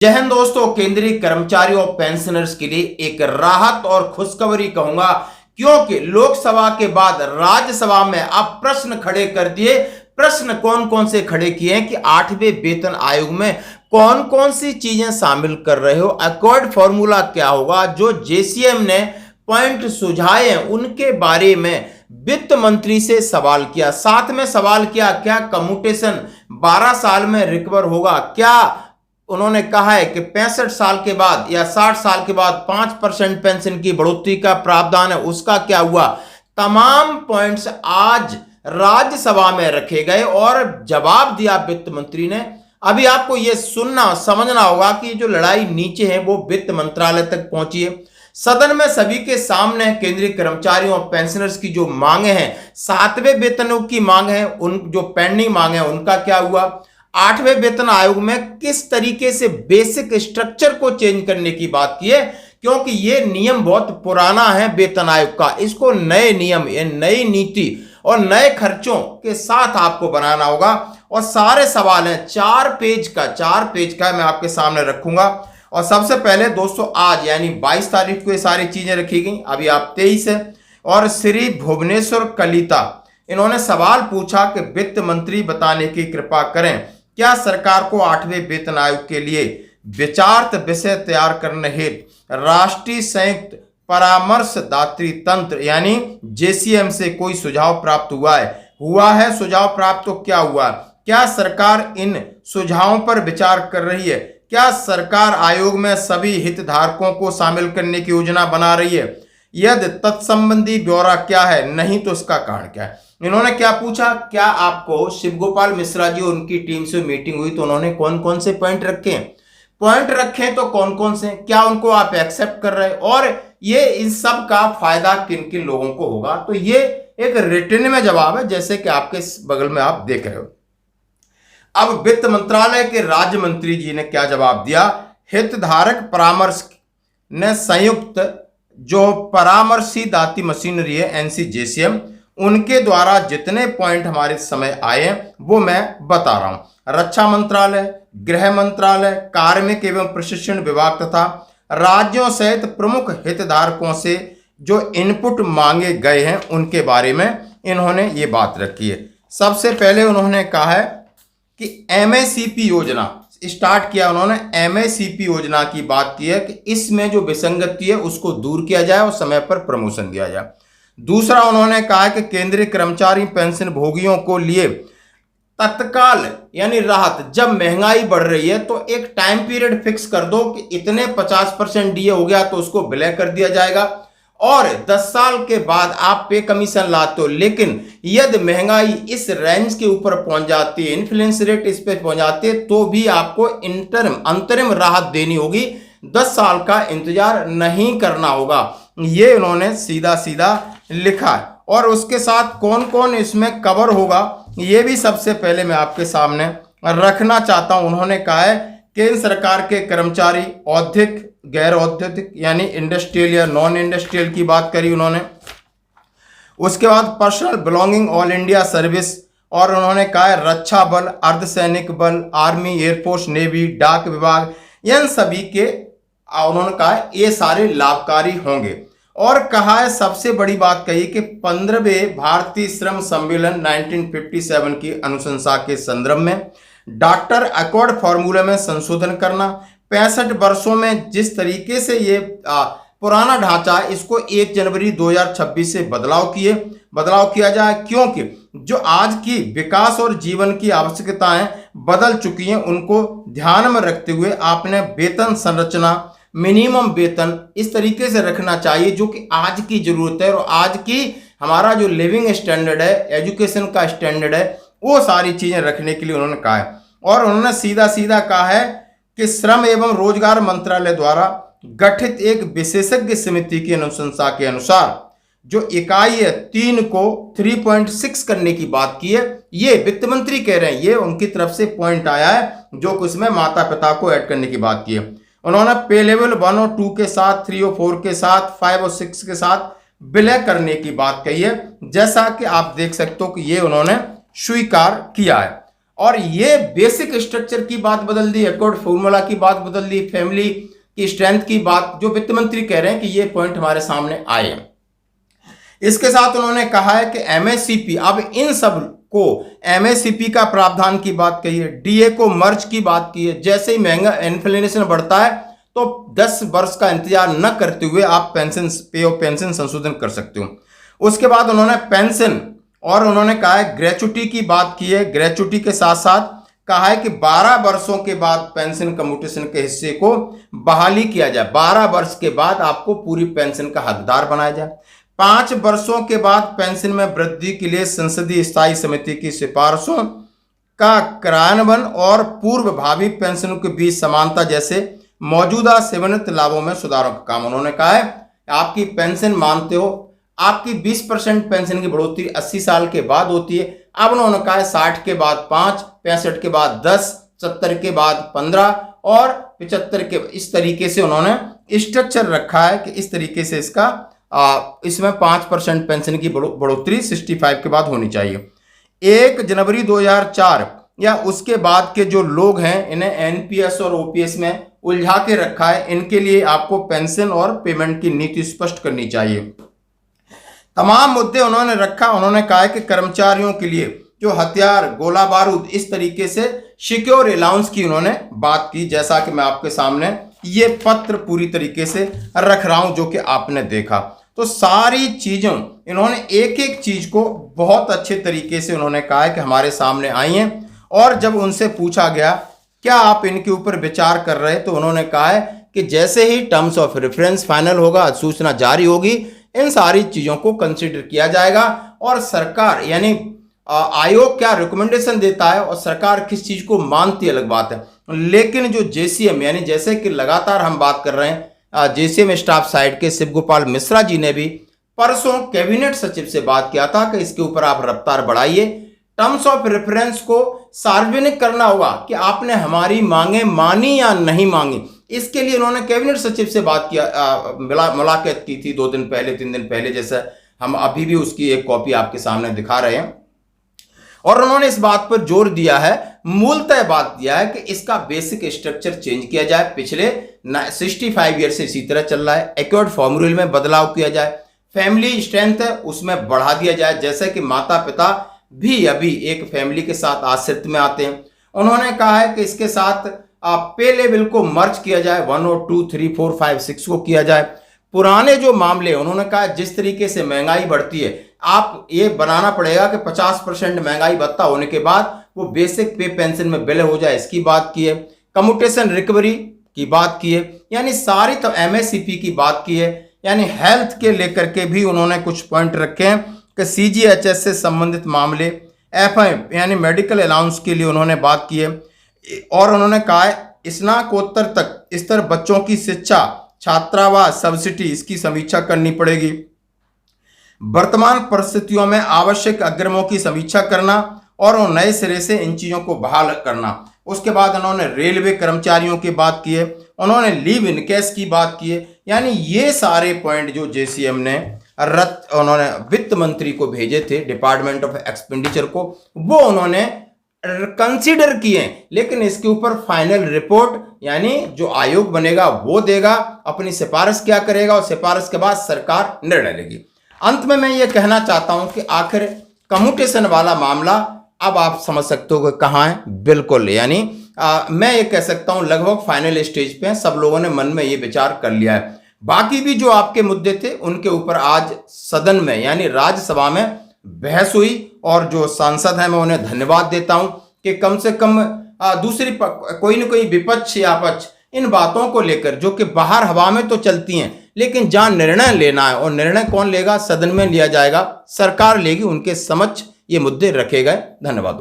जय हिंद दोस्तों। केंद्रीय कर्मचारियों और पेंशनर्स के लिए एक राहत और खुशखबरी कहूंगा, क्योंकि लोकसभा के बाद राज्यसभा में अब प्रश्न खड़े कर दिए। प्रश्न कौन कौन से खड़े किए हैं कि 8वें वेतन आयोग में कौन कौन सी चीजें शामिल कर रहे हो, अकॉर्ड फॉर्मूला क्या होगा, जो जेसीएम ने पॉइंट सुझाए हैं उनके बारे में वित्त मंत्री से सवाल किया। साथ में सवाल किया क्या कम्यूटेशन 12 साल में रिकवर होगा, क्या उन्होंने कहा है कि 65 साल के बाद या 60 साल के बाद 5% पेंशन की बढ़ोतरी का प्रावधान है, उसका क्या हुआ। तमाम पॉइंट्स आज राज्यसभा में रखे गए और जवाब दिया वित्त मंत्री ने। अभी आपको यह सुनना समझना होगा कि जो लड़ाई नीचे है वो वित्त मंत्रालय तक पहुंची है। सदन में सभी के सामने केंद्रीय कर्मचारियों और पेंशनर्स की जो मांगे हैं, 7वें वेतनों की मांग है, उन जो पेंडिंग मांगे हैं उनका क्या हुआ, 8वें वेतन आयोग में किस तरीके से बेसिक स्ट्रक्चर को चेंज करने की बात की है, क्योंकि यह नियम बहुत पुराना है वेतन आयोग का। इसको नए नियम, नई नीति और नए खर्चों के साथ आपको बनाना होगा। और सारे सवाल हैं 4 पेज का मैं आपके सामने रखूंगा। और सबसे पहले दोस्तों आज यानी 22 तारीख को ये सारी चीजें रखी गई, अभी आप 23 है। और श्री भुवनेश्वर कलिता इन्होंने सवाल पूछा कि वित्त मंत्री बताने की कृपा करें, क्या सरकार को 8वें वेतन आयोग के लिए विचारित विषय तैयार करने हेतु राष्ट्रीय संयुक्त परामर्शदात्री तंत्र यानी जेसीएम से कोई सुझाव प्राप्त हुआ है? सुझाव प्राप्त तो क्या हुआ, क्या सरकार इन सुझावों पर विचार कर रही है? क्या सरकार आयोग में सभी हितधारकों को शामिल करने की योजना बना रही है? यदि तत्संबंधी ब्यौरा क्या है, नहीं तो इसका कारण क्या है? इन्होंने क्या पूछा, क्या आपको शिव गोपाल मिश्रा जी और उनकी टीम से मीटिंग हुई तो उन्होंने कौन कौन से पॉइंट रखे तो कौन कौन से, क्या उनको आप एक्सेप्ट कर रहे हैं, और ये इन सब का फायदा किन किन लोगों को होगा? तो ये एक रिटन में जवाब है, जैसे कि आपके बगल में आप देख रहे हो। अब वित्त मंत्रालय के राज्य मंत्री जी ने क्या जवाब दिया, हितधारक परामर्श ने संयुक्त जो परामर्शदात्री मशीनरी है एनसीजेसीएम, उनके द्वारा जितने पॉइंट हमारे समय आए हैं वो मैं बता रहा हूं। रक्षा मंत्रालय, गृह मंत्रालय, कार्मिक एवं प्रशिक्षण विभाग तथा राज्यों सहित प्रमुख हितधारकों से जो इनपुट मांगे गए हैं उनके बारे में इन्होंने ये बात रखी है। सबसे पहले उन्होंने कहा है कि एमएसीपी योजना स्टार्ट किया, उन्होंने एमएसीपी योजना की बात की है कि इसमें जो विसंगति है उसको दूर किया जाए और समय पर प्रमोशन दिया जाए। दूसरा उन्होंने कहा कि केंद्रीय कर्मचारी पेंशन भोगियों को लिए तत्काल यानी राहत, जब महंगाई बढ़ रही है तो एक टाइम पीरियड फिक्स कर दो कि इतने 50% डीए हो गया तो उसको विलय कर दिया जाएगा, और 10 साल के बाद आप पे कमीशन लाते हो, लेकिन यदि महंगाई इस रेंज के ऊपर पहुंच जाती है, इन्फ्लेशन रेट इस पे पहुंच जाती है, तो भी आपको अंतरिम राहत देनी होगी, 10 साल का इंतजार नहीं करना होगा। ये उन्होंने सीधा सीधा लिखा है। और उसके साथ कौन कौन इसमें कवर होगा ये भी सबसे पहले मैं आपके सामने रखना चाहता हूं। उन्होंने कहा है केंद्र सरकार के कर्मचारी औद्योगिक, गैर औद्योगिक यानी इंडस्ट्रियल या नॉन इंडस्ट्रियल की बात करी उन्होंने। उसके बाद personal belonging all India service, और उन्होंने कहा है रक्षा बल, अर्धसैनिक बल, आर्मी, एयरफोर्स, नेवी, डाक विभाग, इन सभी के उन्होंने कहा है ये सारे लाभकारी होंगे। और कहा है सबसे बड़ी बात कही कि 15वें भारतीय श्रम सम्मेलन 1957 की अनुशंसा के संदर्भ में डॉक्टर अकॉर्ड फॉर्मूले में संशोधन करना, 65 वर्षों में जिस तरीके से ये पुराना ढांचा है इसको 1 जनवरी 2026 से बदलाव किया जाए, क्योंकि जो आज की विकास और जीवन की आवश्यकताएं बदल चुकी हैं उनको ध्यान में रखते हुए आपने वेतन संरचना, मिनिमम वेतन इस तरीके से रखना चाहिए जो कि आज की जरूरत है और आज की हमारा जो लिविंग स्टैंडर्ड है, एजुकेशन का स्टैंडर्ड है, वो सारी चीजें रखने के लिए उन्होंने कहा है। और उन्होंने सीधा सीधा कहा है कि श्रम एवं रोजगार मंत्रालय द्वारा गठित एक विशेषज्ञ समिति की अनुशंसा के अनुसार जो इकाई है 3 को 3.6 करने की बात की है। ये वित्त मंत्री कह रहे हैं, ये उनकी तरफ से पॉइंट आया है जो कि उसमें माता पिता को ऐड करने की बात की है। उन्होंने पे लेवल 1 और 2 के साथ, 3 और 4 के साथ, 5 और 6 के साथ विलय करने की बात कही है, जैसा कि आप देख सकते हो कि ये उन्होंने स्वीकार किया है। और ये बेसिक स्ट्रक्चर की बात बदल दी, एकॉर्ड फॉर्मूला की बात बदल दी, फैमिली की स्ट्रेंथ की बात जो वित्त मंत्री कह रहे हैं कि ये पॉइंट हमारे सामने आए हैं। इसके साथ उन्होंने कहा है कि एमएससीपी, अब इन सब को एमएससीपी का प्रावधान की बात कही है, डीए को मर्ज की बात की है। जैसे ही महंगा इन्फ्लेशन बढ़ता है तो 10 वर्ष का इंतजार न करते हुए आप पेंशन पे और पेंशन संशोधन कर सकते हो। उसके बाद उन्होंने पेंशन और उन्होंने कहा है ग्रेचुटी की बात की है। ग्रेचुटी के साथ साथ कहा है कि 12 वर्षों के बाद पेंशन कम्यूटेशन के हिस्से को बहाली किया जाए। 12 वर्ष के बाद आपको पूरी पेंशन का हकदार बनाया जाए। 5 वर्षों के बाद पेंशन में वृद्धि के लिए संसदीय स्थायी समिति की सिफारिशों का क्रियान्वयन और पूर्व भावी पेंशनों के बीच समानता जैसे मौजूदा सेवानिवृत्त लाभों में सुधारों का काम। उन्होंने कहा है आपकी पेंशन मानते हो, आपकी 20% पेंशन की बढ़ोतरी 80 साल के बाद होती है। अब उन्होंने कहा है 60 के बाद 5, 65 के बाद 10, 70 के बाद 15 और 75 के, इस तरीके से उन्होंने स्ट्रक्चर रखा है कि इस तरीके से इसमें 5% पेंशन की बढ़ोतरी 65 के बाद होनी चाहिए। 1 जनवरी 2004 या उसके बाद के जो लोग हैं इन्हें एनपीएस और ओपीएस में उलझा के रखा है, इनके लिए आपको पेंशन और पेमेंट की नीति स्पष्ट करनी चाहिए। तमाम मुद्दे उन्होंने रखा। उन्होंने कहा है कि कर्मचारियों के लिए जो हथियार, गोला बारूद, इस तरीके से सिक्योर अलाउंस की उन्होंने बात की, जैसा कि मैं आपके सामने ये पत्र पूरी तरीके से रख रहा हूं जो कि आपने देखा। तो सारी चीजों इन्होंने एक एक चीज को बहुत अच्छे तरीके से उन्होंने कहा है कि हमारे सामने आई हैं। और जब उनसे पूछा गया क्या आप इनके ऊपर विचार कर रहे हैं, तो उन्होंने कहा है कि जैसे ही टर्म्स ऑफ रेफरेंस फाइनल होगा, सूचना जारी होगी, इन सारी चीजों को कंसीडर किया जाएगा। और सरकार यानी आयोग क्या रिकमेंडेशन देता है और सरकार किस चीज को मानती है अलग बात है, लेकिन जो जेसीएम यानी जैसे कि लगातार हम बात कर रहे हैं, जेसीएम स्टाफ साइड के शिव गोपाल मिश्रा जी ने भी परसों कैबिनेट सचिव से बात किया था कि इसके ऊपर आप रफ्तार बढ़ाइए। टर्म्स ऑफ रेफरेंस को सार्वजनिक करना होगा कि आपने हमारी मांगे मानी या नहीं मांगी। इसके लिए उन्होंने कैबिनेट सचिव से बात किया, मुलाकात की थी 2 दिन पहले 3 दिन पहले, जैसे हम अभी भी उसकी एक कॉपी आपके सामने दिखा रहे हैं। और उन्होंने इस बात पर जोर दिया है, मूलतः बात दिया है कि इसका बेसिक स्ट्रक्चर चेंज किया जाए। पिछले 65 ईयर से इसी तरह चल रहा है। एकॉर्ड फॉर्मूले में बदलाव किया जाए, फैमिली स्ट्रेंथ है उसमें बढ़ा दिया जाए, जैसे कि माता पिता भी अभी एक फैमिली के साथ आश्रित में आते हैं। उन्होंने कहा है कि इसके साथ पे लेवल को मर्ज किया जाए, 1 और 2, 3, 4, 5, 6 को किया जाए। पुराने जो मामले उन्होंने कहा जिस तरीके से महंगाई बढ़ती है, आप ये बनाना पड़ेगा कि 50% महंगाई भत्ता होने के बाद वो बेसिक पे पेंशन में विलय हो जाए, इसकी बात की है। कम्यूटेशन रिकवरी की बात की है, यानी सारी तो एमएससीपी की बात की है। यानी हेल्थ के लेकर के भी उन्होंने कुछ पॉइंट रखे हैं कि सीजीएचएस से संबंधित मामले, एफआई यानी मेडिकल अलाउंस के लिए उन्होंने बात की है। और उन्होंने कहा है स्नातकोत्तर तक स्तर बच्चों की शिक्षा, छात्रावास सब्सिडी, इसकी समीक्षा करनी पड़ेगी। वर्तमान परिस्थितियों में आवश्यक अग्रिमों की समीक्षा करना और नए सिरे से इन चीज़ों को बहाल करना। उसके बाद उन्होंने रेलवे कर्मचारियों की बात की है, उन्होंने लीव इनकेस की बात की है। यानी ये सारे पॉइंट जो जेसीएम ने उन्होंने वित्त मंत्री को भेजे थे, डिपार्टमेंट ऑफ एक्सपेंडिचर को, वो उन्होंने कंसीडर किए। लेकिन इसके ऊपर फाइनल रिपोर्ट यानी जो आयोग बनेगा वो देगा, अपनी सिफारिश क्या करेगा और सिफारिश के बाद सरकार निर्णय लेगी। अंत में मैं ये कहना चाहता हूं कि आखिर कम्यूटेशन वाला मामला अब आप समझ सकते हो कि कहाँ है। बिल्कुल, यानी मैं ये कह सकता हूं लगभग फाइनल स्टेज पे हैं, सब लोगों ने मन में ये विचार कर लिया है। बाकी भी जो आपके मुद्दे थे उनके ऊपर आज सदन में यानी राज्यसभा में बहस हुई, और जो सांसद हैं मैं उन्हें धन्यवाद देता हूं कि कम से कम दूसरी कोई न कोई विपक्ष या पक्ष इन बातों को लेकर, जो कि बाहर हवा में तो चलती हैं लेकिन जहां निर्णय लेना है, और निर्णय कौन लेगा, सदन में लिया जाएगा, सरकार लेगी, उनके समक्ष ये मुद्दे रखे गए। धन्यवाद।